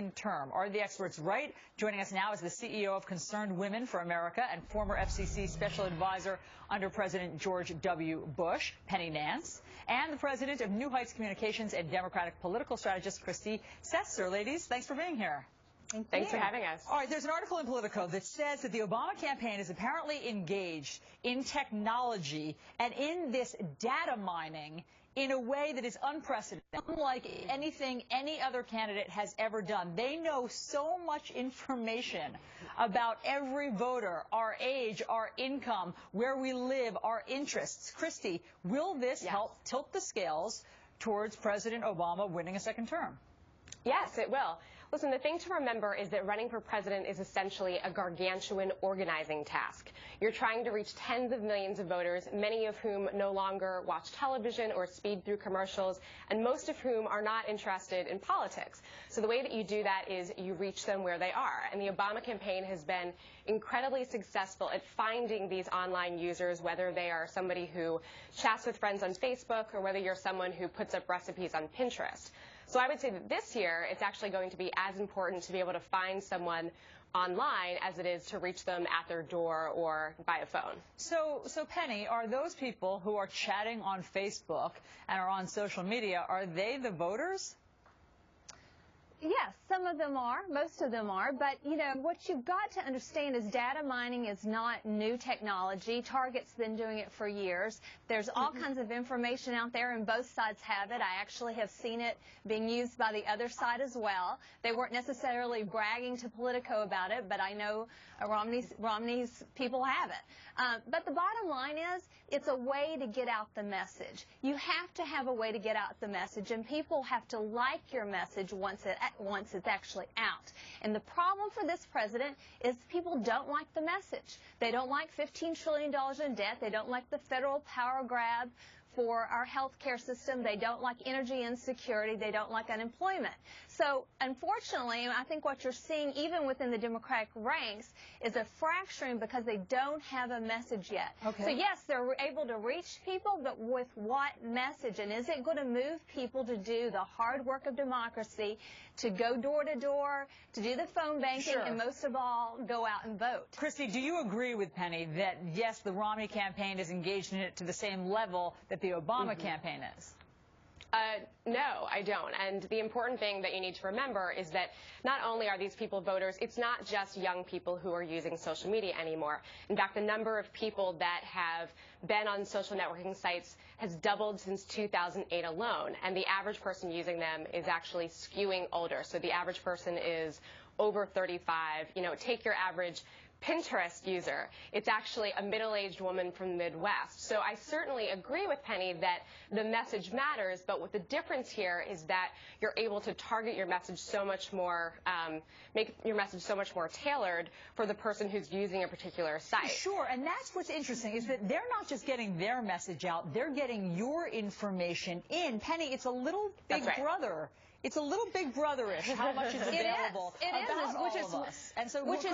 second term. Are the experts right? Joining us now is the CEO of Concerned Women for America and former FCC Special Advisor under President George W. Bush, Penny Nance, and the president of New Heights Communications and Democratic political strategist, Christy Setzer. Ladies, thanks for being here. Thanks for having us. All right, there's an article in Politico that says that the Obama campaign is apparently engaged in technology and in this data mining in a way that is unprecedented, unlike anything any other candidate has ever done. They know so much information about every voter, our age, our income, where we live, our interests. Christy, will this help tilt the scales towards President Obama winning a second term? Yes, it will. Listen, the thing to remember is that running for president is essentially a gargantuan organizing task. You're trying to reach tens of millions of voters, many of whom no longer watch television or speed through commercials, and most of whom are not interested in politics. So the way that you do that is you reach them where they are. And the Obama campaign has been incredibly successful at finding these online users, whether they are somebody who chats with friends on Facebook or whether you're someone who puts up recipes on Pinterest. So I would say that this year, it's actually going to be as important to be able to find someone online as it is to reach them at their door or by a phone. So Penny, are those people who are chatting on Facebook and are on social media, are they the voters? Yes, some of them are, most of them are, but you know, what you've got to understand is data mining is not new technology. Target's been doing it for years. There's all kinds of information out there and both sides have it. I actually have seen it being used by the other side as well. They weren't necessarily bragging to Politico about it, but I know Romney's people have it. But the bottom line is, it's a way to get out the message. You have to have a way to get out the message, and people have to like your message once it's actually out. And the problem for this president is people don't like the message. They don't like $15 trillion in debt. They don't like the federal power grab for our health care system. They don't like energy insecurity. They don't like unemployment. So, unfortunately, I think what you're seeing even within the Democratic ranks is a fracturing because they don't have a message yet. Okay. So, yes, they're able to reach people, but with what message? And is it going to move people to do the hard work of democracy, to go door to door, to do the phone banking, and most of all, go out and vote? Christy, do you agree with Penny that, yes, the Romney campaign is engaged in it to the same level that the Obama campaign is? No, I don't. And the important thing that you need to remember is that not only are these people voters, it's not just young people who are using social media anymore. In fact, the number of people that have been on social networking sites has doubled since 2008 alone. And the average person using them is actually skewing older. So the average person is over 35. You know, take your average Pinterest user. It's actually a middle-aged woman from the Midwest. So I certainly agree with Penny that the message matters, but what the difference here is that you're able to target your message so much more, make your message so much more tailored for the person who's using a particular site. Sure, and that's what's interesting, is that they're not just getting their message out, they're getting your information in. Penny, it's a little Big Brother. It's a little Big Brother-ish how much is available about all of us. And so which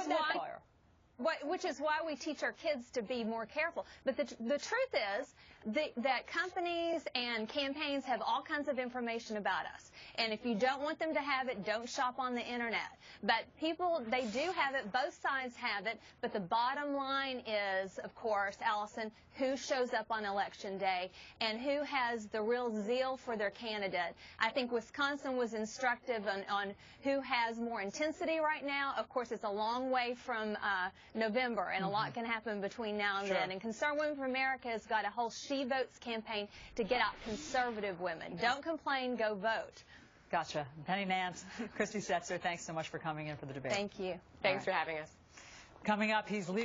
is why we teach our kids to be more careful. But the truth is that companies and campaigns have all kinds of information about us. And if you don't want them to have it, don't shop on the internet. But people, they do have it. Both sides have it. But the bottom line is, of course, Allison, who shows up on Election Day and who has the real zeal for their candidate. I think Wisconsin was instructive on who has more intensity right now. Of course, it's a long way from November, and a lot can happen between now and then. And Concerned Women for America has got a whole She Votes campaign to get out conservative women. Don't complain, go vote. Gotcha. Penny Nance, Christy Setzer, thanks so much for coming in for the debate. Thank you. Thanks for having us. Coming up, he's leading